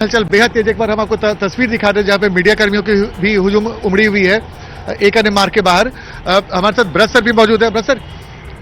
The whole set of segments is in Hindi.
हलचल बेहद तेज। एक बार हम आपको तस्वीर दिखा रहे हैं जहाँ पे मीडिया कर्मियों की भी हुजूम उमड़ी हुई है एक अन्य मार्ग के बाहर। हमारे साथ ब्रज सर भी मौजूद है। ब्रज सर,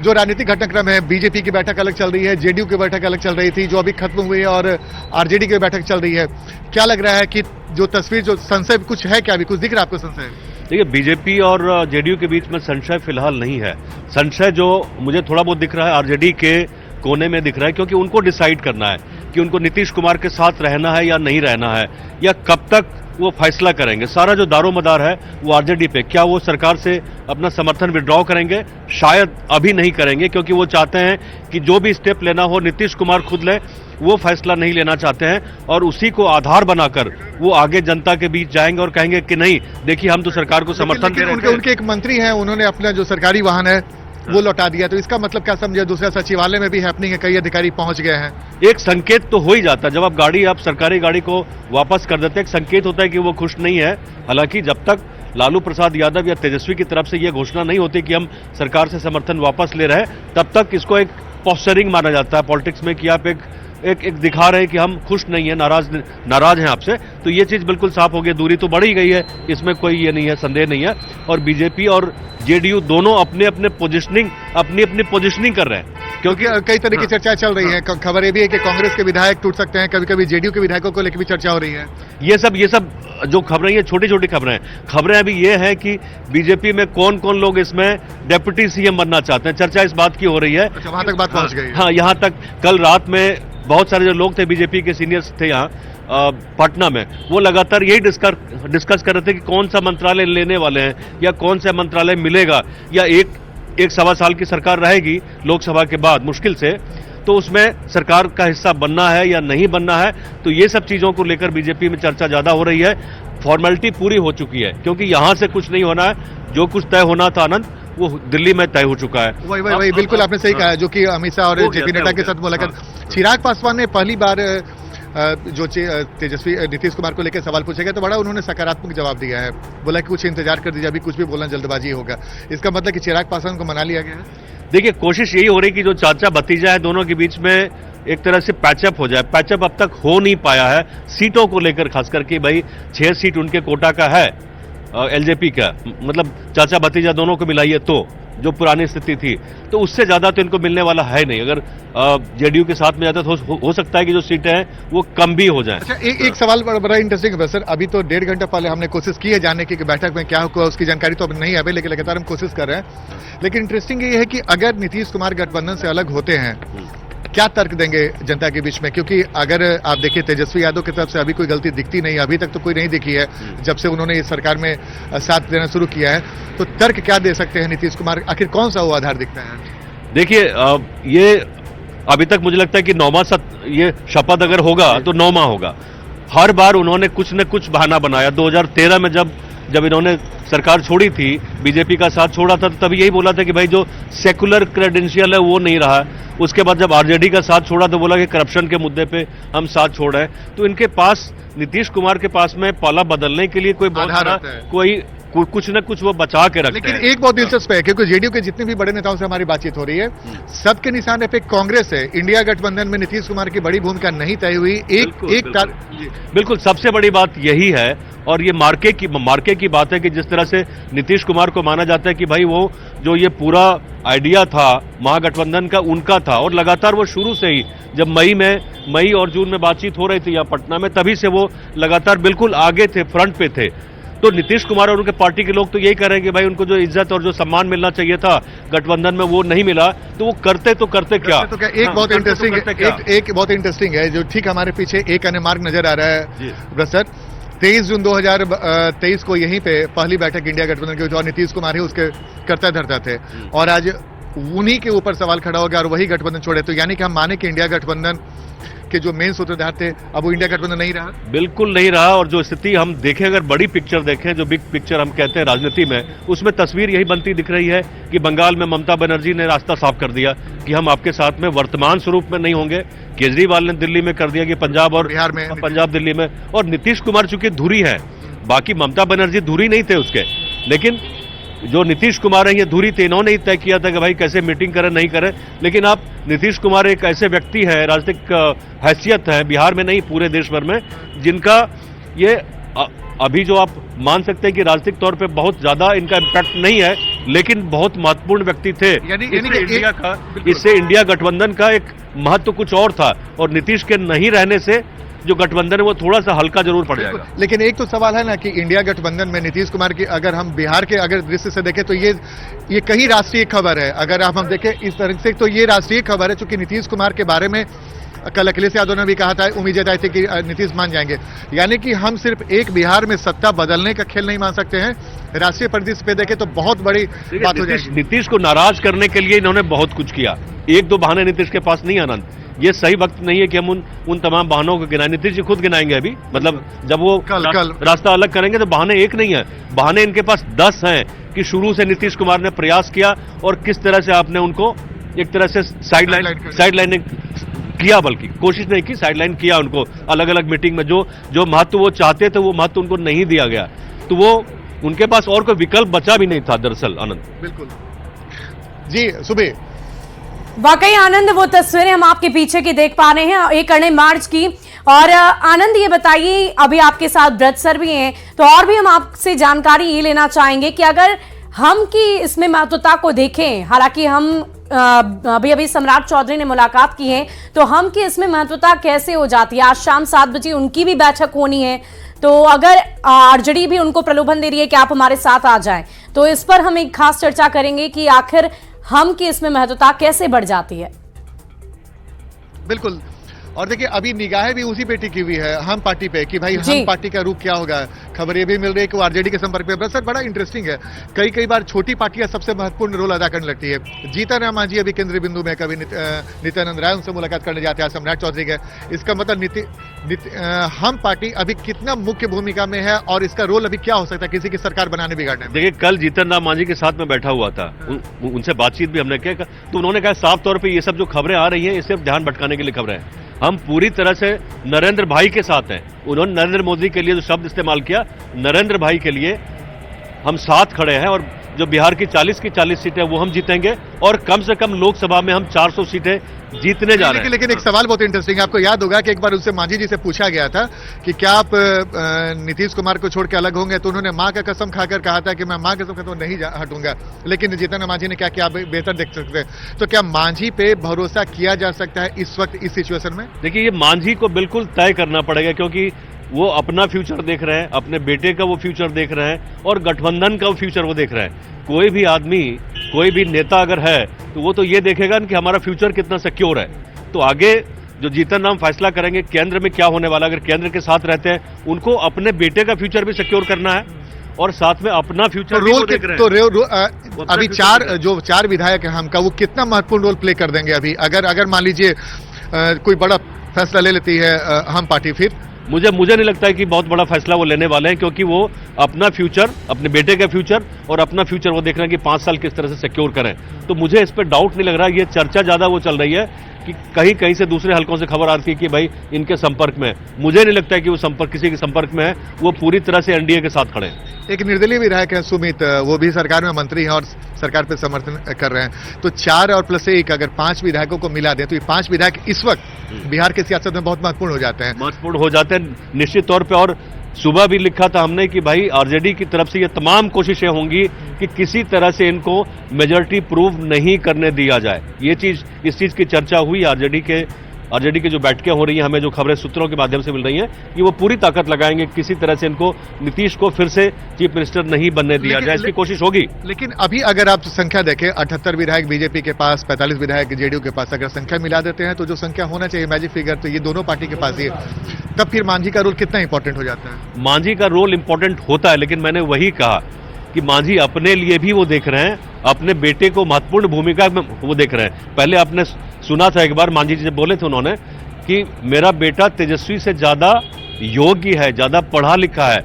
जो राजनीतिक घटनाक्रम है, बीजेपी की बैठक अलग चल रही है, जेडीयू की बैठक अलग चल रही थी जो अभी खत्म हुई है, और आरजेडी की बैठक चल रही है। क्या लग रहा है कि जो तस्वीर, जो संशय कुछ है क्या, अभी कुछ दिख रहा है आपको संशय? देखिए, बीजेपी और जेडीयू के बीच में संशय फिलहाल नहीं है। संशय जो मुझे थोड़ा बहुत दिख रहा है आरजेडी के कोने में दिख रहा है, क्योंकि उनको डिसाइड करना है कि उनको नीतीश कुमार के साथ रहना है या नहीं रहना है, या कब तक वो फैसला करेंगे। सारा जो दारोमदार है वो आरजेडी पे। क्या वो सरकार से अपना समर्थन विड्रॉ करेंगे? शायद अभी नहीं करेंगे, क्योंकि वो चाहते हैं कि जो भी स्टेप लेना हो नीतीश कुमार खुद ले। वो फैसला नहीं लेना चाहते हैं और उसी को आधार बनाकर वो आगे जनता के बीच जाएंगे और कहेंगे कि नहीं, देखिए हम तो सरकार को समर्थन दे रहे हैं। उनके एक मंत्री हैं, उन्होंने अपना जो सरकारी वाहन है वो लौटा दिया, तो इसका मतलब क्या समझे? दूसरा सचिवालय में भी हैपनिंग है, कई अधिकारी पहुंच गए हैं। एक संकेत तो हो ही जाता है जब आप सरकारी गाड़ी को वापस कर देते हैं। एक संकेत होता है कि वो खुश नहीं है। हालांकि जब तक लालू प्रसाद यादव या तेजस्वी की तरफ से यह घोषणा नहीं होती कि हम सरकार से समर्थन वापस ले रहे हैं, तब तक इसको एक पोस्चरिंग माना जाता है पॉलिटिक्स में, कि आप एक दिखा रहे हैं कि हम खुश नहीं है, नाराज हैं आपसे। तो ये चीज बिल्कुल साफ हो गई। दूरी तो बढ़ ही गई है, इसमें कोई ये नहीं है, संदेह नहीं है। और बीजेपी और जेडीयू दोनों अपनी अपनी पोजिशनिंग कर रहे हैं, क्योंकि कई तरह की चर्चा चल रही है। खबर ये भी है कि कांग्रेस के विधायक टूट सकते हैं, कभी कभी जेडीयू के विधायकों को लेकर भी चर्चा हो रही है। ये सब जो खबरें, ये छोटी छोटी खबरें अभी ये है कि बीजेपी में कौन कौन लोग इसमें डेप्यूटी सीएम बनना चाहते हैं। चर्चा इस बात की हो रही है। अच्छा, वहां तक बात पहुंच गई? हाँ, यहाँ तक कल रात में बहुत सारे जो लोग थे, बीजेपी के सीनियर्स थे यहाँ पटना में, वो लगातार यही डिस्कस कर रहे थे कि कौन सा मंत्रालय लेने वाले हैं, या कौन सा मंत्रालय मिलेगा, या एक सवा साल की सरकार रहेगी लोकसभा के बाद मुश्किल से, तो उसमें सरकार का हिस्सा बनना है या नहीं बनना है। तो ये सब चीजों को लेकर बीजेपी में चर्चा ज्यादा हो रही है। फॉर्मेलिटी पूरी हो चुकी है, क्योंकि यहां से कुछ नहीं होना है। जो कुछ तय होना था आनंद, वो दिल्ली में तय हो चुका है। वही बिल्कुल आपने सही कहा, जो कि अमित शाह और जेपी नड्डा के साथ मुलाकात। चिराग पासवान ने पहली बार जो तेजस्वी नीतीश कुमार को लेकर सवाल पूछे गए तो बड़ा उन्होंने सकारात्मक जवाब दिया है। बोला कि कुछ इंतजार कर दीजिए, अभी कुछ भी बोलना जल्दबाजी होगा। इसका मतलब कि चिराग पासवान को मना लिया गया है। देखिए, कोशिश यही हो रही कि जो चाचा भतीजा है दोनों के बीच में एक तरह से पैचअप हो जाए। पैचअप अब तक हो नहीं पाया है सीटों को लेकर, खास करके भाई 6 सीट उनके कोटा का है एलजेपी का, मतलब चाचा भतीजा दोनों को मिलाइए तो जो पुरानी स्थिति थी, तो उससे ज्यादा तो इनको मिलने वाला है नहीं। अगर जेडीयू के साथ में जाता तो हो सकता है कि जो सीटें हैं वो कम भी हो जाएं। अच्छा, एक सवाल बड़ा इंटरेस्टिंग है सर। अभी तो 1.5 घंटा पहले हमने कोशिश की है जानने की कि बैठक में क्या हुआ, उसकी जानकारी तो अब नहीं है, लेकिन लगातार हम कोशिश कर रहे हैं। लेकिन इंटरेस्टिंग ये है कि अगर नीतीश कुमार गठबंधन से अलग होते हैं, क्या तर्क देंगे जनता के बीच में? क्योंकि अगर आप देखिए, तेजस्वी यादव की तरफ से अभी कोई गलती दिखती नहीं, अभी तक तो कोई नहीं दिखी है जब से उन्होंने इस सरकार में साथ देना शुरू किया है। तो तर्क क्या दे सकते हैं नीतीश कुमार? आखिर कौन सा वो आधार दिखता है? देखिए, ये अभी तक मुझे लगता है कि 9वां ये शपथ अगर होगा तो 9वां होगा। हर बार उन्होंने कुछ न कुछ बहाना बनाया। 2013 में जब इन्होंने सरकार छोड़ी थी, बीजेपी का साथ छोड़ा था, तो तभी यही बोला था कि भाई जो सेकुलर क्रेडेंशियल है वो नहीं रहा। उसके बाद जब आरजेडी का साथ छोड़ा तो बोला कि करप्शन के मुद्दे पे हम साथ छोड़ रहे हैं। तो इनके पास, नीतीश कुमार के पास में पाला बदलने के लिए कुछ न कुछ वो बचा के रखते हैं। लेकिन एक बहुत दिलचस्प है, क्योंकि जेडीयू के जितने भी बड़े नेताओं से हमारी बातचीत हो रही है, सबके निशाने पे कांग्रेस है। इंडिया गठबंधन में नीतीश कुमार की बड़ी भूमिका नहीं तय हुई। बिल्कुल सबसे बड़ी बात यही है। और ये मार्के की बात है कि जिस तरह से नीतीश कुमार को माना जाता है कि भाई वो जो ये पूरा आइडिया था महागठबंधन का, उनका था। और लगातार वो शुरू से ही, जब मई और जून में बातचीत हो रही थी यहाँ पटना में, तभी से वो लगातार बिल्कुल आगे थे, फ्रंट पे थे। तो नीतीश कुमार और उनके पार्टी के लोग तो यही कह रहे हैं कि भाई उनको जो इज्जत और जो सम्मान मिलना चाहिए था गठबंधन में वो नहीं मिला, तो वो करते क्या? एक बहुत इंटरेस्टिंग है जो ठीक हमारे पीछे एक अन्य मार्ग नजर आ रहा है ब्रसर। 23 जून 2023 को यहीं पे पहली बैठक इंडिया गठबंधन की, जो नीतीश कुमार है उसके करता धरता थे, और आज उन्हीं के ऊपर सवाल खड़ा हो गया और वही गठबंधन छोड़े। तो यानी कि हम माने कि इंडिया गठबंधन के जो मेन सूत्रधार थे, अब वो इंडिया गठबंधन नहीं रहा? बिल्कुल नहीं रहा। और जो स्थिति हम देखें, अगर बड़ी पिक्चर देखें, जो बिग पिक्चर हम कहते हैं राजनीति में, उसमें तस्वीर यही बनती दिख रही है कि बंगाल में ममता बनर्जी ने रास्ता साफ कर दिया कि हम आपके साथ में वर्तमान स्वरूप में नहीं होंगे। केजरीवाल ने दिल्ली में कर दिया कि पंजाब और बिहार में, पंजाब दिल्ली में। और नीतीश कुमार चूंकि धुरी है, बाकी ममता बनर्जी धुरी नहीं थे उसके, लेकिन जो नीतीश कुमार है ये धुरी थे, इन्होंने ही तय किया था कि भाई कैसे मीटिंग करें नहीं करें। लेकिन आप नीतीश कुमार एक ऐसे व्यक्ति है, राजनीतिक हैसियत है बिहार में नहीं पूरे देश भर में, जिनका ये अभी जो आप मान सकते हैं कि राजनीतिक तौर पे बहुत ज्यादा इनका इम्पैक्ट नहीं है, लेकिन बहुत महत्वपूर्ण व्यक्ति थे। इससे इंडिया गठबंधन का एक महत्व कुछ और था, और नीतीश के नहीं रहने से जो गठबंधन है वो थोड़ा सा हल्का जरूर पड़ जाएगा। लेकिन एक तो सवाल है ना कि इंडिया गठबंधन में नीतीश कुमार की, अगर हम बिहार के अगर दृष्टि से देखें तो ये कहीं राष्ट्रीय खबर है। अगर हम देखें इस तरह से तो ये राष्ट्रीय खबर है, चूंकि नीतीश कुमार के बारे में कल अखिलेश यादव ने भी कहा था, उम्मीद जताई थी कि नीतीश मान जाएंगे। यानी कि हम सिर्फ एक बिहार में सत्ता बदलने का खेल नहीं मान सकते हैं, राष्ट्रीय परिदृश्य पे देखें तो बहुत बड़ी बात हो जाएगी। नीतीश को नाराज करने के लिए इन्होंने बहुत कुछ किया, एक दो बहाने नीतीश के पास नहीं आनंद। ये सही वक्त नहीं है कि हम उन तमाम बहानों को गिनाएं। नीतीश जी खुद गिनाएंगे अभी, मतलब जब वो कल रास्ता अलग करेंगे तो बहाने एक नहीं है, बहाने इनके पास 10 हैं कि शुरू से नीतीश कुमार ने प्रयास किया और किस तरह से आपने उनको एक तरह से साइडलाइनिंग किया, बल्कि कोशिश नहीं की, साइडलाइन किया उनको। अलग अलग मीटिंग में जो महत्व वो चाहते थे वो महत्व उनको नहीं दिया गया, तो वो उनके पास और कोई विकल्प बचा भी नहीं था दरअसल। आनंद बिल्कुल जी, सुबह वाकई आनंद वो तस्वीरें हम आपके पीछे की देख पा रहे हैं 1 अप्रैल मार्च की। और आनंद ये बताइए, अभी आपके साथ ब्रज सर भी हैं, तो और भी हम आपसे जानकारी ये लेना चाहेंगे कि अगर हम की इसमें महत्वता को देखें, हालांकि हम अभी अभी सम्राट चौधरी ने मुलाकात की है, तो हम की इसमें महत्वता कैसे हो जाती है? आज शाम 7 बजे उनकी भी बैठक होनी है, तो अगर आरजेडी भी उनको प्रलोभन दे रही है कि आप हमारे साथ आ जाएं, तो इस पर हम एक खास चर्चा करेंगे कि आखिर हम की इसमें महत्वता कैसे बढ़ जाती है। बिल्कुल, और देखिए अभी निगाहें भी उसी पे टिकी हुई है, हम पार्टी पे, कि भाई हम पार्टी का रूप क्या होगा। खबर ये भी मिल रही है कि वो आरजेडी के संपर्क में। सर बड़ा इंटरेस्टिंग है, कई बार छोटी पार्टियां सबसे महत्वपूर्ण रोल अदा करने लगती है। जीतन राम मांझी अभी केंद्रीय बिंदु में, कभी नित्यानंद राय उनसे मुलाकात करने जाते हैं, सम्राट चौधरी गए। इसका मतलब हम पार्टी अभी कितना मुख्य भूमिका में है और इसका रोल अभी क्या हो सकता है किसी की सरकार बनाने बिगाड़ने में? देखिए कल जीतन राम मांझी के साथ में बैठा हुआ था, उनसे बातचीत भी हमने किया, तो उन्होंने कहा साफ तौर पर ये सब जो खबरें आ रही है ये सिर्फ ध्यान भटकाने के लिए खबरें हैं। हम पूरी तरह से नरेंद्र भाई के साथ हैं। उन्होंने नरेंद्र मोदी के लिए जो शब्द इस्तेमाल किया, नरेंद्र भाई के लिए हम साथ खड़े हैं, और जो बिहार की 40 की 40 सीटें वो हम जीतेंगे, और कम से कम लोकसभा में हम 400 सीटें जीतने जा रहे हैं। लेकिन एक सवाल बहुत इंटरेस्टिंग है, आपको याद होगा कि एक बार उनसे मांझी जी से पूछा गया था कि क्या आप नीतीश कुमार को छोड़ के अलग होंगे, तो उन्होंने मां का कसम खाकर कहा था कि मैं मां की कसम खाकर नहीं हटूंगा। लेकिन जीतन मांझी ने क्या किया, आप बेहतर देख सकते हैं। तो क्या मांझी पे भरोसा किया जा सकता है इस वक्त इस सिचुएशन में? देखिए ये मांझी को बिल्कुल तय करना पड़ेगा, क्योंकि वो अपना फ्यूचर देख रहे हैं, अपने बेटे का वो फ्यूचर देख रहे हैं, और गठबंधन का वो फ्यूचर वो देख रहे हैं। कोई भी आदमी, कोई भी नेता अगर है तो वो तो ये देखेगा कि हमारा फ्यूचर कितना सिक्योर है। तो आगे जो जीतन राम फैसला करेंगे केंद्र में क्या होने वाला, अगर केंद्र के साथ रहते हैं, उनको अपने बेटे का फ्यूचर भी सिक्योर करना है और साथ में अपना फ्यूचर भी देख रहे हैं। अभी चार विधायक हैं हम का, वो कितना महत्वपूर्ण रोल प्ले कर देंगे अभी, अगर मान लीजिए कोई बड़ा फैसला ले लेती है हम पार्टी? फिर मुझे नहीं लगता है कि बहुत बड़ा फैसला वो लेने वाले हैं, क्योंकि वो अपना फ्यूचर, अपने बेटे का फ्यूचर और अपना फ्यूचर वो देख रहे हैं कि 5 साल किस तरह से सिक्योर करें। तो मुझे इस पर डाउट नहीं लग रहा। ये चर्चा ज्यादा वो चल रही है कि कहीं से दूसरे हलकों से खबर आती है कि भाई इनके संपर्क में, मुझे नहीं लगता है कि वो किसी के संपर्क में है। वो पूरी तरह से एनडीए के साथ खड़े हैं। एक निर्दलीय विधायक है सुमित, वो भी सरकार में मंत्री हैं और सरकार पे समर्थन कर रहे हैं। तो 4 और प्लस 1 अगर 5 विधायकों को मिला दें तो ये 5 विधायक इस वक्त बिहार की सियासत में बहुत महत्वपूर्ण हो जाते हैं निश्चित तौर पे। और सुबह भी लिखा था हमने कि भाई आरजेडी की तरफ से ये तमाम कोशिशें होंगी कि किसी तरह से इनको मेजॉरिटी प्रूव नहीं करने दिया जाए। इस चीज की चर्चा हुई। आरजेडी की जो बैठकें हो रही हैं, हमें जो खबरें सूत्रों के माध्यम से मिल रही हैं कि वो पूरी ताकत लगाएंगे किसी तरह से इनको, नीतीश को फिर से चीफ मिनिस्टर नहीं बनने दिया जाए, इसकी कोशिश होगी। लेकिन अभी अगर आप संख्या देखें, 78 विधायक बीजेपी के पास, 45 विधायक जेडीयू के पास, अगर संख्या मिला देते हैं तो जो संख्या होना चाहिए मैजिक फिगर, तो ये दोनों पार्टी के पास ही है। तब फिर मांझी का रोल कितना इंपॉर्टेंट हो जाता है? मांझी का रोल इंपॉर्टेंट होता है, लेकिन मैंने वही कहा कि मांझी अपने लिए भी वो देख रहे हैं, अपने बेटे को महत्वपूर्ण भूमिका में वो देख रहे हैं। पहले आपने सुना था एक बार मांझी जी बोले थे उन्होंने कि मेरा बेटा तेजस्वी से ज्यादा योग्य है, ज्यादा पढ़ा लिखा है,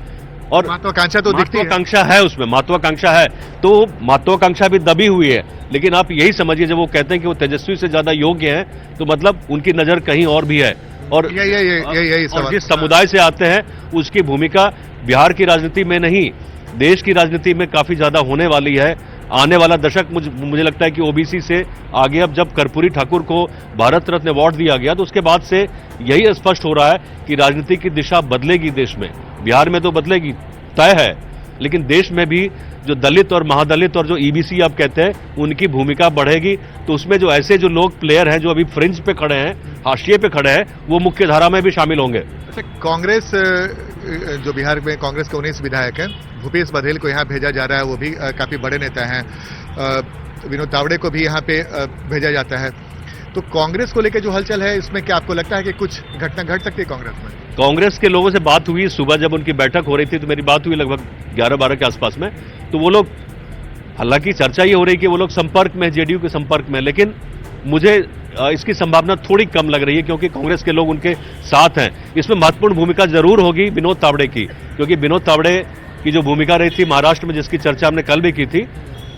और महत्वाकांक्षा तो दिखती है, महत्वाकांक्षा है उसमें, महत्वाकांक्षा है। तो महत्वाकांक्षा भी दबी हुई है। लेकिन आप यही समझिए, जब वो कहते हैं कि वो तेजस्वी से ज्यादा योग्य हैं, तो मतलब उनकी नजर कहीं और भी है। और यही और सवाल। जिस समुदाय से आते हैं उसकी भूमिका बिहार की राजनीति में नहीं, देश की राजनीति में काफी ज्यादा होने वाली है। आने वाला दशक मुझे लगता है कि ओबीसी से आगे, अब जब कर्पूरी ठाकुर को भारत रत्न अवार्ड दिया गया तो उसके बाद से यही स्पष्ट हो रहा है कि राजनीति की दिशा बदलेगी देश में। बिहार में तो बदलेगी, तय है, लेकिन देश में भी जो दलित और महादलित और जो ईबीसी आप कहते हैं उनकी भूमिका बढ़ेगी। तो उसमें जो ऐसे जो लोग प्लेयर हैं जो अभी फ्रिंज पे खड़े हैं, हाशिए पे खड़े हैं, वो मुख्य धारा में भी शामिल होंगे। अच्छा, कांग्रेस जो बिहार में कांग्रेस के 19 विधायक हैं, भूपेश बघेल को यहाँ भेजा जा रहा है, वो भी काफी बड़े नेता हैं। विनोद तावड़े को भी यहाँ पे भेजा जाता है। तो कांग्रेस को लेकर जो हलचल है, इसमें क्या आपको लगता है कि कुछ घटना घट सकती है कांग्रेस में? कांग्रेस के लोगों से बात हुई सुबह, जब उनकी बैठक हो रही थी तो मेरी बात हुई लगभग 11-12 के आसपास में। तो वो लोग, हालांकि चर्चा ये हो रही कि वो लोग संपर्क में, जेडीयू के संपर्क में, लेकिन मुझे इसकी संभावना थोड़ी कम लग रही है क्योंकि कांग्रेस के लोग उनके साथ हैं। इसमें महत्वपूर्ण भूमिका जरूर होगी विनोद तावड़े की, क्योंकि विनोद तावड़े की जो भूमिका रही थी महाराष्ट्र में, जिसकी चर्चा हमने कल भी की थी,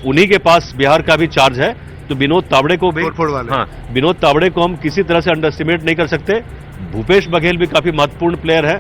उन्हीं के पास बिहार का भी चार्ज है। तो विनोद तावड़े को भी, हाँ, विनोद तावड़े को हम किसी तरह से अंडर एस्टिमेट नहीं कर सकते। भूपेश बघेल भी काफी महत्वपूर्ण प्लेयर है।